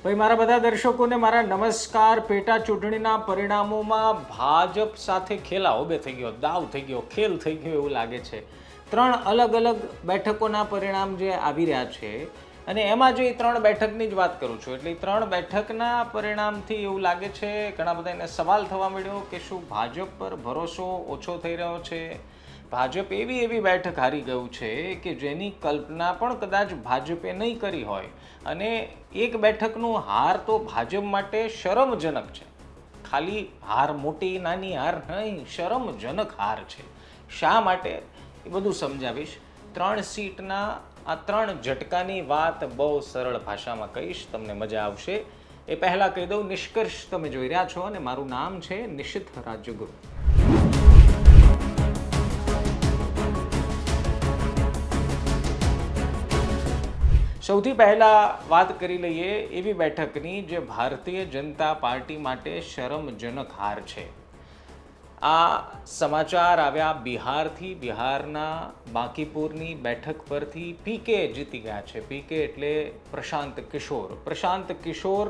ભાઈ મારા બધા દર્શકોને મારા નમસ્કાર. પેટા ચૂંટણીના પરિણામોમાં ભાજપ સાથે ખેલા ઉભે થઈ ગયો, દાવ થઈ ગયો, ખેલ થઈ ગયો એવું લાગે છે. 3 અલગ અલગ બેઠકોના પરિણામ જે આવી રહ્યા છે અને એમાં જો 3 બેઠકની જ વાત કરું છું, એટલે 3 બેઠકના પરિણામથી એવું લાગે છે, ઘણા બધા એને સવાલ થવા મળ્યો કે શું ભાજપ પર ભરોસો ઓછો થઈ રહ્યો છે. ભાજપ એવી બેઠક હારી ગયું છે કે જેની કલ્પના પણ કદાચ ભાજપે નહીં કરી હોય, અને એક બેઠકનું હાર તો ભાજપ માટે શરમજનક છે. ખાલી હાર મોટી નાની હાર નહીં, શરમજનક હાર છે. શા માટે એ બધું સમજાવીશ. 3 સીટના આ 3 ઝટકાની વાત બહુ સરળ ભાષામાં કહીશ, તમને મજા આવશે. એ પહેલાં કહી દઉં, નિષ્કર્ષ તમે જોઈ રહ્યા છો અને મારું નામ છે નિશિત રાજ્યગુરુ. સૌથી પહેલાં વાત કરી લઈએ એવી બેઠકની જે ભારતીય જનતા પાર્ટી માટે શરમજનક હાર છે. આ સમાચાર આવ્યા બિહારથી. બિહારના બાંકીપુરની બેઠક પરથી પીકે જીતી ગયા છે. પીકે એટલે પ્રશાંત કિશોર. પ્રશાંત કિશોર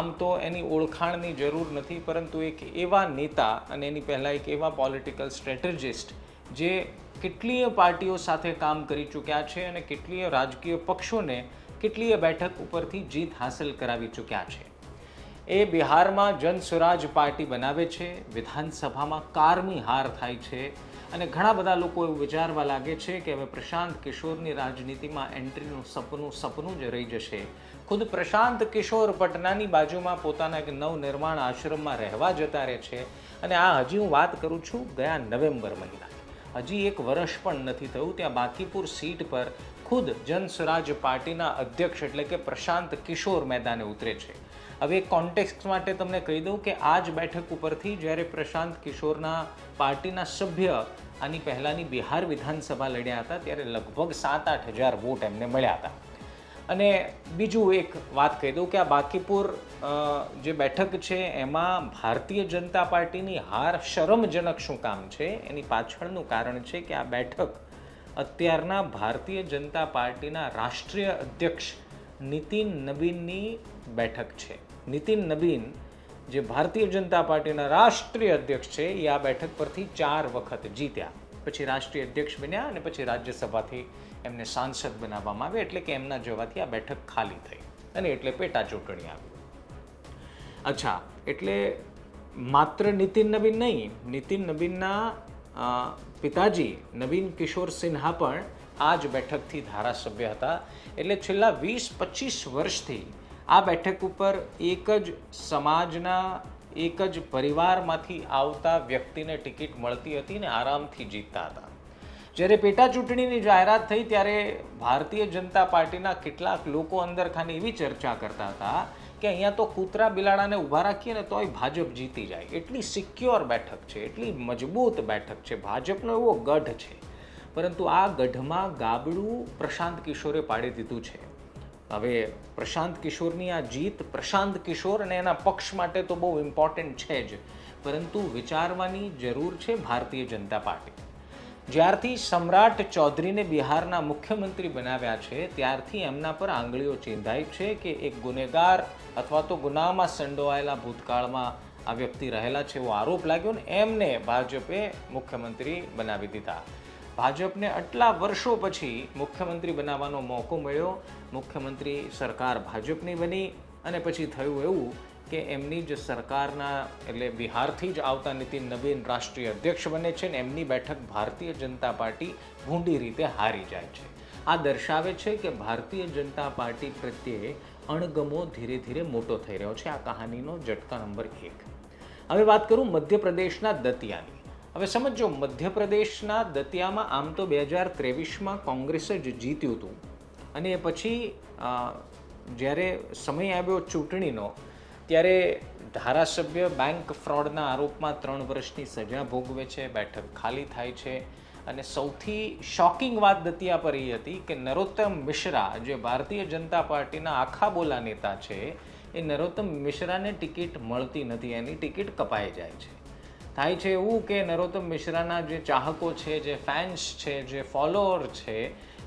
આમ તો એની ઓળખાણની જરૂર નથી, પરંતુ એક એવા નેતા અને એની પહેલાં એક એવા પોલિટિકલ સ્ટ્રેટેજિસ્ટ જે કેટલીય પાર્ટીઓ સાથે કામ કરી ચૂક્યા છે અને કેટલીય રાજકીય પક્ષોને કેટલીય બેઠક ઉપરથી જીત હાંસલ કરાવી ચૂક્યા છે. એ બિહારમાં જન સ્વરાજ પાર્ટી બનાવે છે. વિધાનસભામાં કારમી હાર થાય છે અને ઘણા બધા લોકો એવું વિચારવા લાગે છે કે હવે પ્રશાંત કિશોરની રાજનીતિમાં એન્ટ્રીનું સપનું જ રહી જશે. ખુદ પ્રશાંત કિશોર પટનાની બાજુમાં પોતાના એક નવનિર્માણ આશ્રમમાં રહેવા જતા રહે છે. અને આ હજી હું વાત કરું છું ગયા નવેમ્બર મહિના, હજી 1 વર્ષ પણ નથી થયું. ત્યાં બાંકીપુર સીટ પર ખુદ જન સ્વરાજ પાર્ટીના અધ્યક્ષ એટલે કે પ્રશાંત કિશોર મેદાને ઉતરે છે. હવે કોન્ટેક્સ્ટ માટે તમને કહી દઉં કે આ જ બેઠક ઉપરથી જ્યારે પ્રશાંત કિશોરના પાર્ટીના સભ્ય આની પહેલાંની બિહાર વિધાનસભા લડ્યા હતા ત્યારે લગભગ 7-8 હજાર વોટ એમને મળ્યા હતા. અને બીજું એક વાત કહી દઉં કે આ બાંકીપુર જે બેઠક છે એમાં ભારતીય જનતા પાર્ટીની હાર શરમજનક શું કામ છે, એની પાછળનું કારણ છે કે આ બેઠક અત્યારના ભારતીય જનતા પાર્ટીના રાષ્ટ્રીય અધ્યક્ષ નીતિન નબીનની બેઠક છે. નીતિન નબીન જે ભારતીય જનતા પાર્ટીના રાષ્ટ્રીય અધ્યક્ષ છે એ આ બેઠક પરથી 4 વખત જીત્યા, પછી રાષ્ટ્રીય અધ્યક્ષ બન્યા અને પછી રાજ્યસભાથી એમને સાંસદ બનાવવામાં આવે, એટલે કે એમના જવાથી આ બેઠક ખાલી થઈ અને એટલે પેટા ચૂંટણી આવી. અચ્છા, એટલે માત્ર નીતિન નબીન નહીં, નીતિન નબીનના પિતાજી નવીન કિશોર સિન્હા પણ આ જ બેઠકથી ધારાસભ્ય હતા. એટલે છેલ્લા 20-25 વર્ષથી આ બેઠક ઉપર એક જ સમાજના એક જ પરિવારમાંથી આવતા વ્યક્તિને ટિકિટ મળતી હતી ને આરામથી જીતતા હતા. જ્યારે પેટા ચૂંટણીની જાહેરાત થઈ ત્યારે ભારતીય જનતા પાર્ટીના કેટલાક લોકો અંદર ખાની એવી ચર્ચા કરતા હતા કે અહીંયા તો કૂતરા બિલાડાને ઊભા રાખીએ ને તોય ભાજપ જીતી જાય. એટલી સિક્યોર બેઠક છે, એટલી મજબૂત બેઠક છે, ભાજપનો એવો ગઢ છે. પરંતુ આ ગઢમાં ગાબડું પ્રશાંત કિશોરે પાડી દીધું છે. હવે પ્રશાંત કિશોરની આ જીત પ્રશાંત કિશોર અને એના પક્ષ માટે તો બહુ ઇમ્પોર્ટન્ટ છે જ, પરંતુ વિચારવાની જરૂર છે ભારતીય જનતા પાર્ટી. જ્યારથી સમ્રાટ ચૌધરીને બિહારના મુખ્યમંત્રી બનાવ્યા છે ત્યારથી એમના પર આંગળીઓ ચીંધાઈ છે કે એક ગુનેગાર અથવા તો ગુનામાં સંડોવાયેલા ભૂતકાળમાં આ વ્યક્તિ રહેલા છે એવો આરોપ લાગ્યો ને એમને ભાજપે મુખ્યમંત્રી બનાવી દીધા. ભાજપને આટલા વર્ષો પછી મુખ્યમંત્રી બનાવવાનો મોકો મળ્યો, મુખ્યમંત્રી સરકાર ભાજપની બની અને પછી થયું એવું કે એમની જ સરકારના એટલે બિહારથી જ આવતા નીતિન નબીન રાષ્ટ્રીય અધ્યક્ષ બને છે ને એમની બેઠક ભારતીય જનતા પાર્ટી ભૂંડી રીતે હારી જાય છે. આ દર્શાવે છે કે ભારતીય જનતા પાર્ટી પ્રત્યે અણગમો ધીરે ધીરે મોટો થઈ રહ્યો છે. આ કહાનીનો ઝટકા નંબર 1. હવે વાત કરું મધ્યપ્રદેશના દતિયાની. હવે સમજો, મધ્યપ્રદેશના દતિયામાં આમ તો 2023માં કોંગ્રેસે જ જીત્યું હતું અને પછી જ્યારે સમય આવ્યો ચૂંટણીનો ત્યારે ધારાસભ્ય બેંક ફ્રોડના આરોપમાં 3 વર્ષની સજા ભોગવે છે, બેઠક ખાલી થાય છે. અને સૌથી શોકિંગ વાત દતિયા પર એ હતી કે નરોત્તમ મિશ્રા જે ભારતીય જનતા પાર્ટીના આખા બોલા નેતા છે એ નરોત્તમ મિશ્રાને ટિકિટ મળતી નથી, એની ટિકિટ કપાઈ જાય છે. થાય છે એવું કે નરોત્તમ મિશ્રાના જે ચાહકો છે, જે ફેન્સ છે, જે ફોલોઅર છે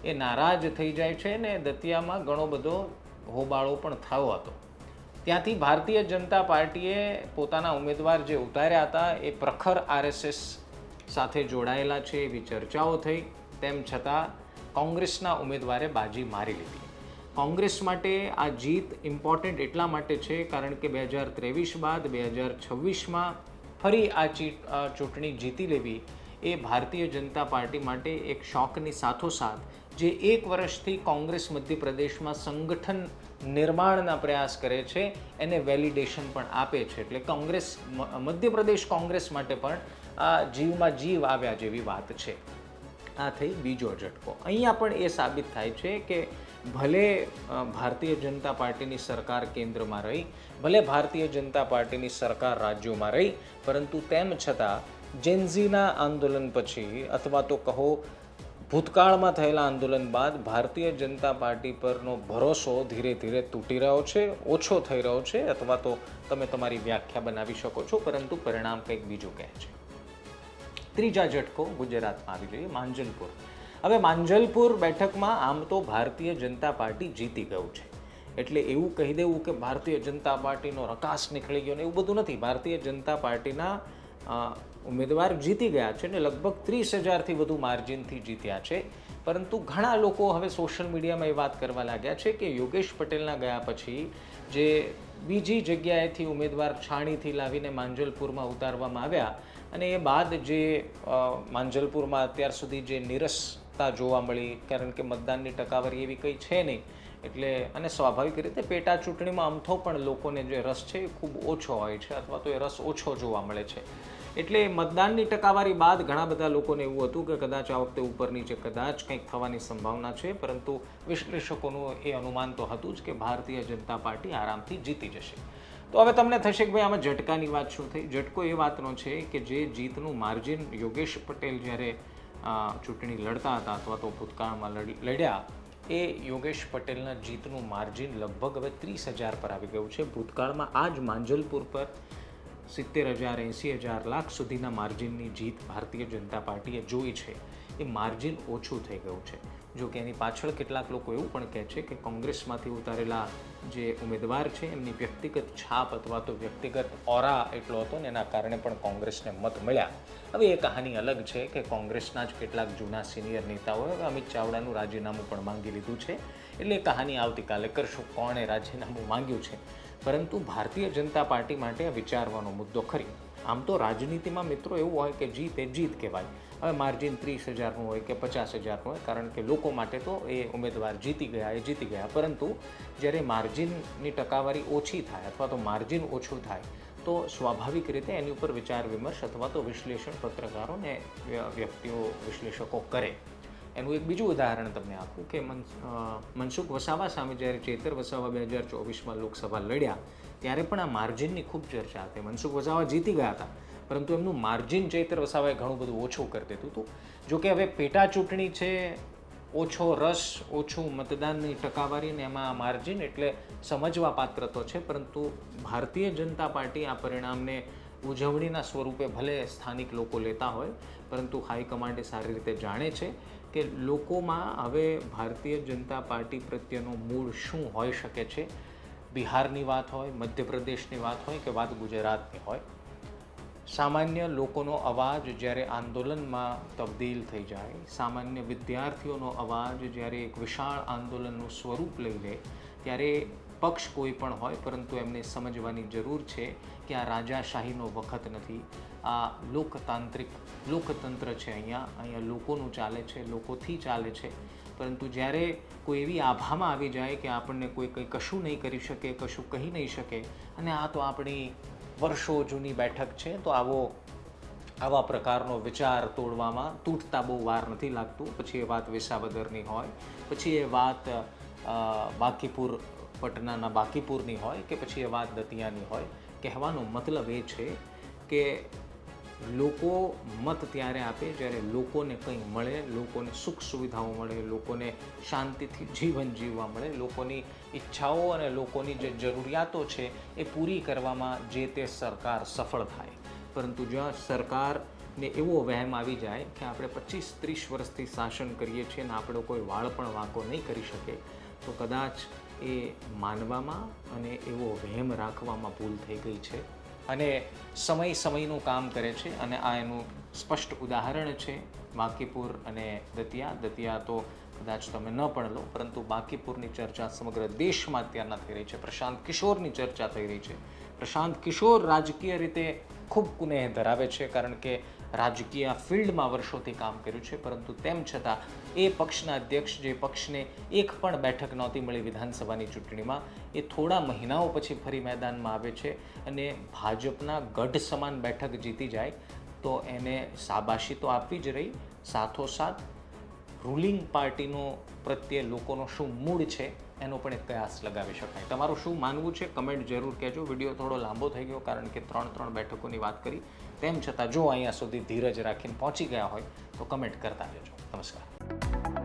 એ નારાજ થઈ જાય છે ને દતિયામાં ઘણો બધો હોબાળો પણ થયો હતો. ત્યાંથી ભારતીય જનતા પાર્ટીએ પોતાના ઉમેદવાર જે ઉતાર્યા હતા એ પ્રખર RSS સાથે જોડાયેલા છે એવી ચર્ચાઓ થઈ. તેમ છતાં કોંગ્રેસના ઉમેદવારે બાજી મારી લીધી. કોંગ્રેસ માટે આ જીત ઇમ્પોર્ટન્ટ એટલા માટે છે કારણ કે 2023 બાદ 2026માં ફરી આ ચૂંટણી જીતી લેવી એ ભારતીય જનતા પાર્ટી માટે એક શોકની સાથોસાથ જે એક વર્ષથી કોંગ્રેસ મધ્યપ્રદેશમાં સંગઠન નિર્માણના પ્રયાસ કરે છે એને વેલિડેશન પણ આપે છે. એટલે કોંગ્રેસ મધ્યપ્રદેશ કોંગ્રેસ માટે પણ આ જીવમાં જીવ આવ્યા જેવી વાત છે. આ થઈ બીજો ઝટકો. અહીંયા પણ એ સાબિત થાય છે કે ભલે ભારતીય જનતા પાર્ટીની સરકાર કેન્દ્રમાં રહી, ભલે ભારતીય જનતા પાર્ટીની સરકાર રાજ્યોમાં રહી, પરંતુ તેમ છતાં જેનઝીના આંદોલન પછી અથવા તો કહો ભૂતકાળમાં થયેલા આંદોલન બાદ ભારતીય જનતા પાર્ટી પરનો ભરોસો ધીરે ધીરે તૂટી રહ્યો છે, ઓછો થઈ રહ્યો છે, અથવા તો તમે તમારી વ્યાખ્યા બનાવી શકો છો, પરંતુ પરિણામ કંઈક બીજું કહે છે. ત્રીજા ઝટકો ગુજરાતમાં આવી જોઈએ, માંજલપુર. હવે માંજલપુર બેઠકમાં આમ તો ભારતીય જનતા પાર્ટી જીતી ગયું છે, એટલે એવું કહી દેવું કે ભારતીય જનતા પાર્ટીનો રકાસ નીકળી ગયો ને એવું બધું નથી. ભારતીય જનતા પાર્ટીના ઉમેદવાર જીતી ગયા છે ને લગભગ 30,000થી વધુ માર્જિનથી જીત્યા છે. પરંતુ ઘણા લોકો હવે સોશિયલ મીડિયામાં એ વાત કરવા લાગ્યા છે કે યોગેશ પટેલના ગયા પછી જે બીજી જગ્યાએથી ઉમેદવાર છાણીથી લાવીને માંજલપુરમાં ઉતારવામાં આવ્યા અને એ બાદ જે માંજલપુરમાં અત્યાર સુધી જે નિરસતા જોવા મળી, કારણ કે મતદાનની ટકાવારી એવી કંઈ છે નહીં, એટલે અને સ્વાભાવિક રીતે પેટા ચૂંટણીમાં અમથો પણ લોકોને જે રસ છે એ ખૂબ ઓછો હોય છે અથવા તો એ રસ ઓછો જોવા મળે છે. એટલે મતદાનની ટકાવારી બાદ ઘણા બધા લોકોને એવું હતું કે કદાચ આ વખતે ઉપર નીચે કદાચ કંઈક થવાની સંભાવના છે, પરંતુ વિશ્લેષકોનું એ અનુમાન તો હતું જ કે ભારતીય જનતા પાર્ટી આરામથી જીતી જશે. તો હવે તમને થશે કે ભાઈ આમાં ઝટકાની વાત શું થઈ? ઝટકો એ વાતનો છે કે જે જીતનું માર્જિન યોગેશ પટેલ જ્યારે ચૂંટણી લડતા હતા અથવા તો ભૂતકાળમાં લડ્યા, એ યોગેશ પટેલના જીતનું માર્જિન લગભગ હવે 30,000 પર આવી ગયું છે. ભૂતકાળમાં આ જ માંજલપુર પર 70,000, 80,000 લાખ સુધીના માર્જિનની જીત ભારતીય જનતા પાર્ટીએ જોઈ છે. એ માર્જિન ઓછું થઈ ગયું છે. જો કે એની પાછળ કેટલાક લોકો એવું પણ કહે છે કે કોંગ્રેસમાંથી ઉતારેલા જે ઉમેદવાર છે એમની વ્યક્તિગત છાપ અથવા તો વ્યક્તિગત ઓરા એટલો હતો ને એના કારણે પણ કોંગ્રેસને મત મળ્યા. હવે એ કહાની અલગ છે કે કોંગ્રેસના જ કેટલાક જૂના સિનિયર નેતાઓએ અમિત ચાવડાનું રાજીનામું પણ માંગી લીધું છે. એટલે એ કહાની આવતીકાલે કરશું કોણે રાજીનામું માંગ્યું છે. પરંતુ ભારતીય જનતા પાર્ટી માટે આ વિચારવાનો મુદ્દો ખરી. આમ તો રાજનીતિમાં મિત્રો એવું હોય કે જીત એ જીત કહેવાય. હવે માર્જિન 30,000નું હોય કે 50,000નું હોય, કારણ કે લોકો માટે તો એ ઉમેદવાર જીતી ગયા એ જીતી ગયા. પરંતુ જ્યારે માર્જિનની ટકાવારી ઓછી થાય અથવા તો માર્જિન ઓછું થાય તો સ્વાભાવિક રીતે એની ઉપર વિચાર વિમર્શ અથવા તો વિશ્લેષણ પત્રકારોને વ્યક્તિઓ વિશ્લેષકો કરે. એનું એક બીજું ઉદાહરણ તમને આપું કે મનસુખ વસાવા સામે જ્યારે ચેતર વસાવા 2024માં લોકસભા લડ્યા ત્યારે પણ આ માર્જિનની ખૂબ ચર્ચા હતી. મનસુખ વસાવા જીતી ગયા હતા, પરંતુ એમનું માર્જિન ચેતર વસાવાએ ઘણું બધું ઓછું કરી દીધું હતું. જોકે હવે પેટા ચૂંટણી છે, ઓછો રસ, ઓછું મતદાનની ટકાવારી ને એમાં માર્જિન એટલે સમજવા પાત્ર તો છે, પરંતુ ભારતીય જનતા પાર્ટી આ પરિણામને ઉજવણીના સ્વરૂપે ભલે સ્થાનિક લોકો લેતા હોય, પરંતુ હાઈકમાન્ડે સારી રીતે જાણે છે કે લોકોમાં હવે ભારતીય જનતા પાર્ટી પ્રત્યેનો મૂળ શું હોઈ શકે છે. બિહારની વાત હોય, મધ્યપ્રદેશની વાત હોય કે વાત ગુજરાતની હોય, સામાન્ય લોકોનો અવાજ જ્યારે આંદોલનમાં તબદીલ થઈ જાય, સામાન્ય વિદ્યાર્થીઓનો અવાજ જ્યારે એક વિશાળ આંદોલનનું સ્વરૂપ લઈ લે, ત્યારે પક્ષ કોઈ પણ હોય, પરંતુ એમને સમજવાની જરૂર છે કે આ રાજાશાહીનો વખત નથી, આ લોકતંત્ર છે. અહીંયા લોકોનું ચાલે છે, લોકોથી ચાલે છે. પરંતુ જ્યારે કોઈ એવી આભામાં આવી જાય કે આપણને કોઈ કંઈ કશું નહીં કરી શકે, કશું કહી નહીં શકે, અને આ તો આપણી વર્ષો જૂની બેઠક છે, તો આવા પ્રકારનો વિચાર તોડવામાં તૂટતા બહુ વાર નથી લાગતું. પછી એ વાત વિસાવદરની હોય, પછી એ વાત પટનાના બાંકીપુરની હોય કે પછી એ વાત દતિયાની હોય. કહેવાનો મતલબ એ છે કે લોકો મત ત્યારે આપે જ્યારે લોકોને કંઈ મળે, લોકોને સુખ સુવિધાઓ મળે, લોકોને શાંતિથી જીવન જીવવા મળે, લોકોની ઈચ્છાઓ અને લોકોની જે જરૂરિયાતો છે એ પૂરી કરવામાં જે તે સરકાર સફળ થાય. પરંતુ જ્યાં સરકારને એવો વહેમ આવી જાય કે આપણે 25-30 વર્ષથી શાસન કરીએ છીએ અને આપણો કોઈ વાળ પણ વાંકો નહીં કરી શકે, તો કદાચ એ માનવામાં અને એવો વહેમ રાખવામાં ભૂલ થઈ ગઈ છે. અને સમય સમયનું કામ કરે છે અને આ એનું સ્પષ્ટ ઉદાહરણ છે બાંકીપુર અને દતિયા તો કદાચ તમે ન પણ લો, પરંતુ બાંકીપુરની ચર્ચા સમગ્ર દેશમાં અત્યારના થઈ રહી છે. પ્રશાંત કિશોરની ચર્ચા થઈ રહી છે. પ્રશાંત કિશોર રાજકીય રીતે ખૂબ કુનેહ ધરાવે છે, કારણ કે રાજકીય ફિલ્ડમાં વર્ષોથી કામ કર્યું છે, પરંતુ તેમ છતાં એ પક્ષના અધ્યક્ષ, જે પક્ષને એક પણ બેઠક નહોતી મળી વિધાનસભાની ચૂંટણીમાં, એ થોડા મહિનાઓ પછી ફરી મેદાનમાં આવે છે અને ભાજપના ગઢ સમાન બેઠક જીતી જાય તો એને શાબાશી તો આપવી જ રહી, સાથોસાથ રૂલિંગ પાર્ટીનો પ્રત્યે લોકોનો શું મૂડ છે એનો પણ એક કયાસ લગાવી શકાય. તમારું શું માનવું છે કમેન્ટ જરૂર કહેજો. વિડીયો થોડો લાંબો થઈ ગયો કારણ કે 3 બેઠકોની વાત કરી. તેમ છતાં જો અહીંયા સુધી ધીરજ રાખીને પહોંચી ગયા હોય તો કમેન્ટ કરતા રહેજો. નમસ્કાર.